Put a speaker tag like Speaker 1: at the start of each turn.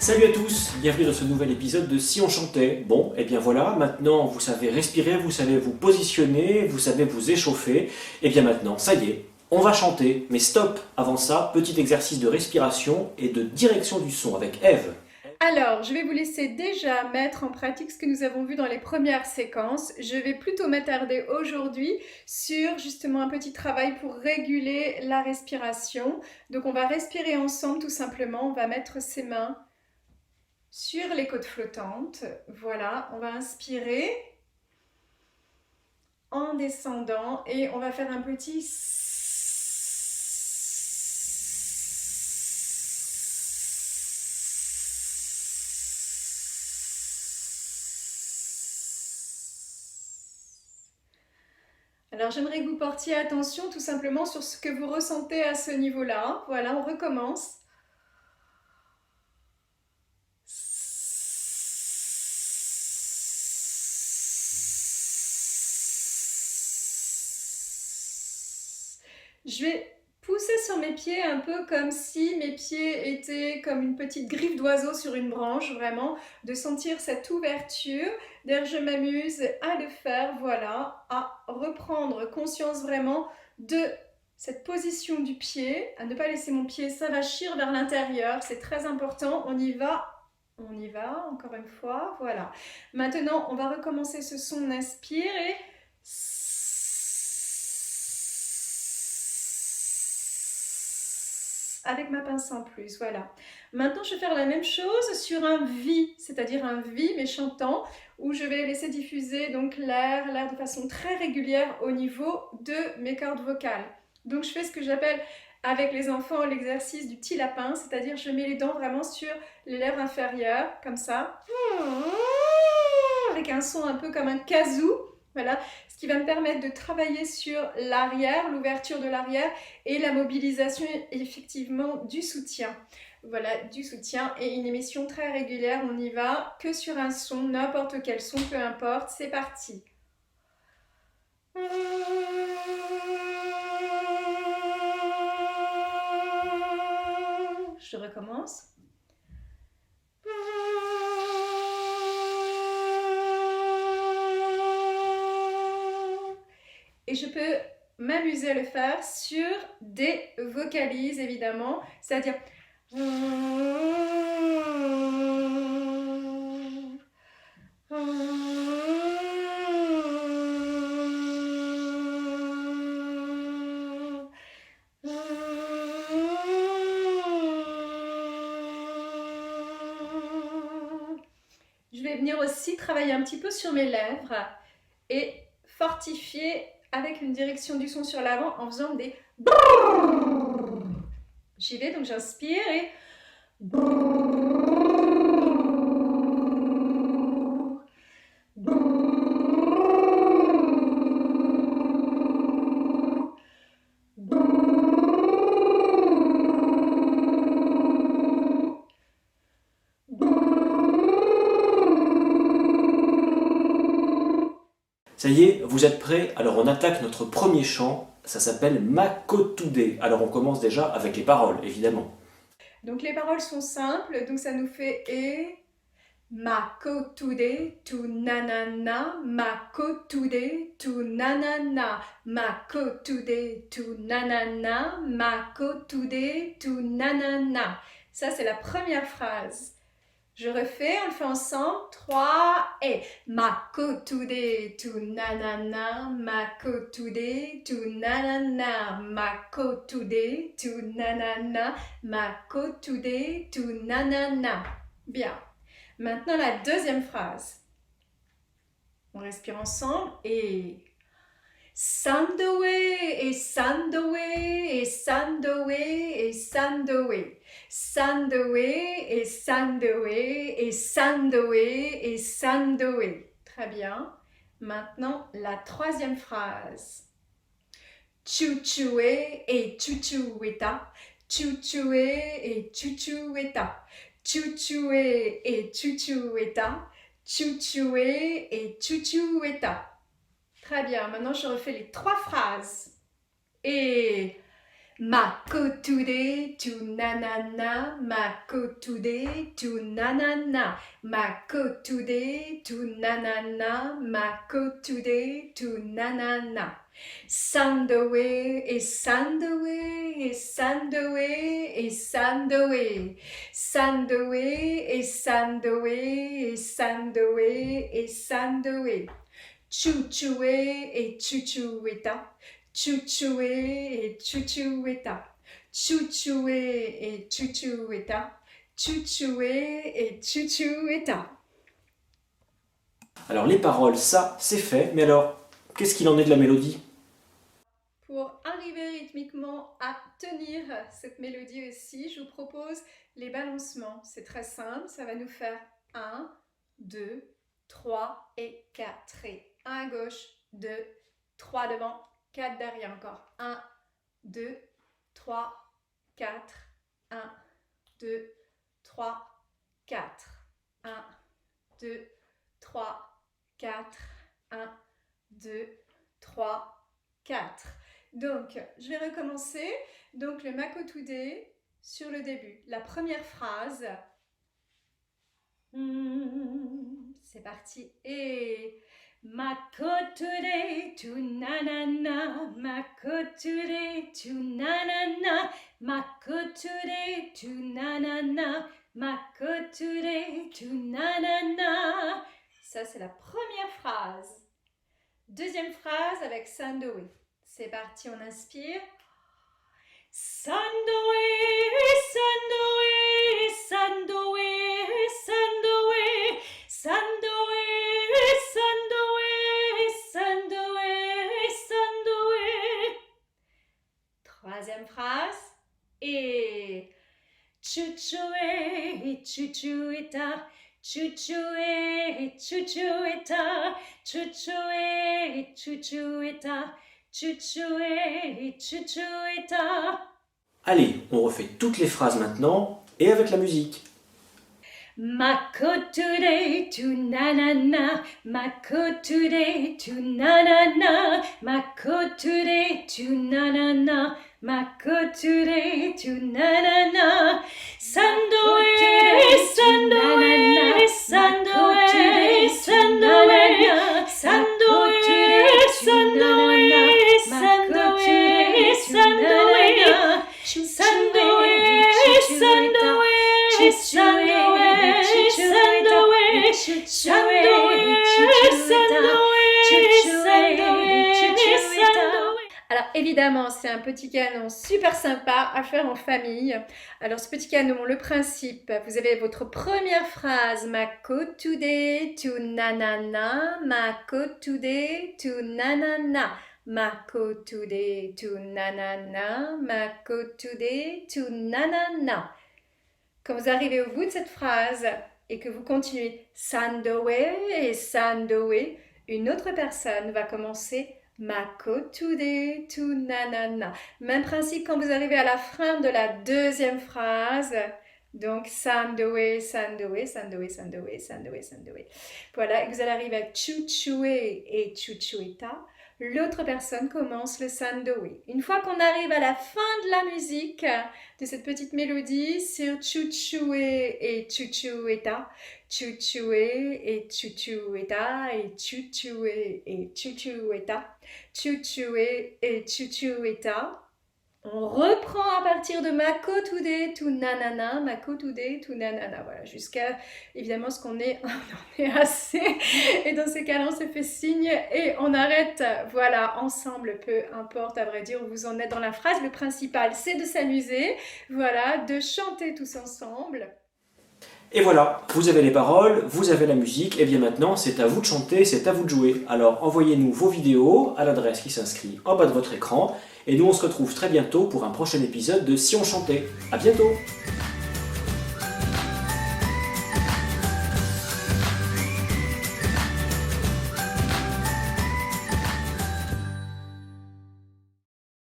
Speaker 1: Salut à tous, bienvenue dans ce nouvel épisode de Si on chantait. Bon, et bien voilà, maintenant vous savez respirer, vous savez vous positionner, vous savez vous échauffer. Et bien maintenant, ça y est, on va chanter. Mais stop, avant ça, petit exercice de respiration et de direction du son avec Eve.
Speaker 2: Alors, je vais vous laisser déjà mettre en pratique ce que nous avons vu dans les premières séquences. Je vais plutôt m'attarder aujourd'hui sur justement un petit travail pour réguler la respiration. Donc, on va respirer ensemble tout simplement. On va mettre ses mains sur les côtes flottantes. Voilà, on va inspirer en descendant et on va faire un petit Alors j'aimerais que vous portiez attention tout simplement sur ce que vous ressentez à ce niveau-là. Voilà, on recommence. Je vais pousser sur mes pieds un peu comme si mes pieds étaient comme une petite griffe d'oiseau sur une branche, vraiment, de sentir cette ouverture. D'ailleurs, je m'amuse à le faire, voilà, à reprendre conscience vraiment de cette position du pied, à ne pas laisser mon pied s'avachir vers l'intérieur, c'est très important, on y va, encore une fois, voilà. Maintenant, on va recommencer ce son, on inspire et avec ma pince en plus, voilà. Maintenant, je vais faire la même chose sur un vi, c'est-à-dire un vi mais chantant, où je vais laisser diffuser donc l'air de façon très régulière au niveau de mes cordes vocales. Donc, je fais ce que j'appelle avec les enfants l'exercice du petit lapin, c'est-à-dire je mets les dents vraiment sur les lèvres inférieures, comme ça, avec un son un peu comme un kazoo. Voilà, ce qui va me permettre de travailler sur l'arrière, l'ouverture de l'arrière et la mobilisation effectivement du soutien. Voilà, du soutien et une émission très régulière. On n'y va que sur un son, n'importe quel son, peu importe. C'est parti. Je recommence. Et je peux m'amuser à le faire sur des vocalises évidemment, c'est-à-dire je vais venir aussi travailler un petit peu sur mes lèvres et fortifier avec une direction du son sur l'avant en faisant des j'y vais, donc j'inspire et
Speaker 1: Ça y est, vous êtes prêts? Alors on attaque notre premier chant, ça s'appelle Makotude. Alors on commence déjà avec les paroles, évidemment.
Speaker 2: donc les paroles sont simples, donc ça nous fait et Makotude tu nanana, Makotude tu nanana, Makotude tu nanana, Makotude tu nanana. Ça c'est la première phrase. Je refais, on le fait ensemble. 3 et Makotude tu nanana, Makotude tu nanana, Makotude tu nanana, Makotude tu nanana. Bien. Maintenant la deuxième phrase. On respire ensemble et Sandoe et Sandoe et Sandoe et Sandoe. Sandoe et Sandoe et Sandoe et Sandoe. Très bien. Maintenant, la troisième phrase. Chuchue et chuchueta. Chuchue et chuchueta. Chuchue et chuchueta. Chuchue et chuchueta. Très bien, maintenant je refais les trois phrases. Et Mako today to na na na, mako today to na na na, mako today to na na na, mako today to na na na. Sand away et sand away et sand away et sand away. Sand away et sand away et sand away et sand away. Chouchoué et chouchoueta. Chouchoué et chouchoueta. Chouchoué et chouchoueta. Chouchoué et chouchoueta.
Speaker 1: Alors les paroles, ça c'est fait, mais alors qu'est-ce qu'il en est de la mélodie?
Speaker 2: Pour arriver rythmiquement à tenir cette mélodie aussi, je vous propose les balancements. C'est très simple, ça va nous faire 1, 2, 3 et 4. Et 1 à gauche, 2, 3 devant, 4 derrière encore. 1, 2, 3, 4, 1, 2, 3, 4. 1, 2, 3, 4, 1, 2, 3, 4. Donc, je vais recommencer. Donc, le Mako today sur le début. La première phrase. C'est parti. Et Mako today to na na na. Mako today to na na na. Mako today to na na na. Mako today to na na na. Ça, c'est la première phrase. Deuxième phrase avec Sandoe. C'est parti, on inspire. Sandoe, Sandoe, Sandoe, Sandoe, Sandoe, Sandoe, Sandoe, Sandoe. Troisième phrase. Et Chuchué, chuchueta. Chuchué, chuchueta, chuchué, chuchueta, chuchué, chuchueta.
Speaker 1: Allez, on refait toutes les phrases maintenant, et avec la musique.
Speaker 2: Mako today to na na na, Mako today to na na na, Mako today to na na na, Mako today to na na na. Sandoe, Sandoe, Sandoe, Sandoe, Sandoe, Sandoe, Sandoe, Sandoe, Alors évidemment, c'est un petit canon super sympa à faire en famille. Alors ce petit canon, le principe, vous avez votre première phrase, Mako today to na na na, Mako today to na na na. Mako today to na na na, Mako today to na na na. Quand vous arrivez au bout de cette phrase et que vous continuez Sandoe et Sandoe, une autre personne va commencer Mako today to na na na. Même principe quand vous arrivez à la fin de la deuxième phrase. Donc Sandoe, Sandoe, Sandoe, Sandoe, Sandoe, Sandoe. Voilà, et vous allez arriver à Chuchué et Chuchueta. L'autre personne commence le Sandoe. Une fois qu'on arrive à la fin de la musique, de cette petite mélodie, sur Chuchué et Chuchueta, Chuchué et Chuchueta, et Chuchué et Chuchueta, Chuchué et Chuchueta. On reprend à partir de Mako today to nanana, Mako today to nanana. Voilà, jusqu'à évidemment ce qu'on est, on est assez. Et dans ces cas-là, on se fait signe et on arrête. Voilà, ensemble, peu importe à vrai dire où vous en êtes dans la phrase. Le principal, c'est de s'amuser. Voilà, de chanter tous ensemble.
Speaker 1: Et voilà, vous avez les paroles, vous avez la musique, et bien maintenant c'est à vous de chanter, c'est à vous de jouer. Alors envoyez-nous vos vidéos à l'adresse qui s'inscrit en bas de votre écran, et nous on se retrouve très bientôt pour un prochain épisode de Si on chantait. À bientôt!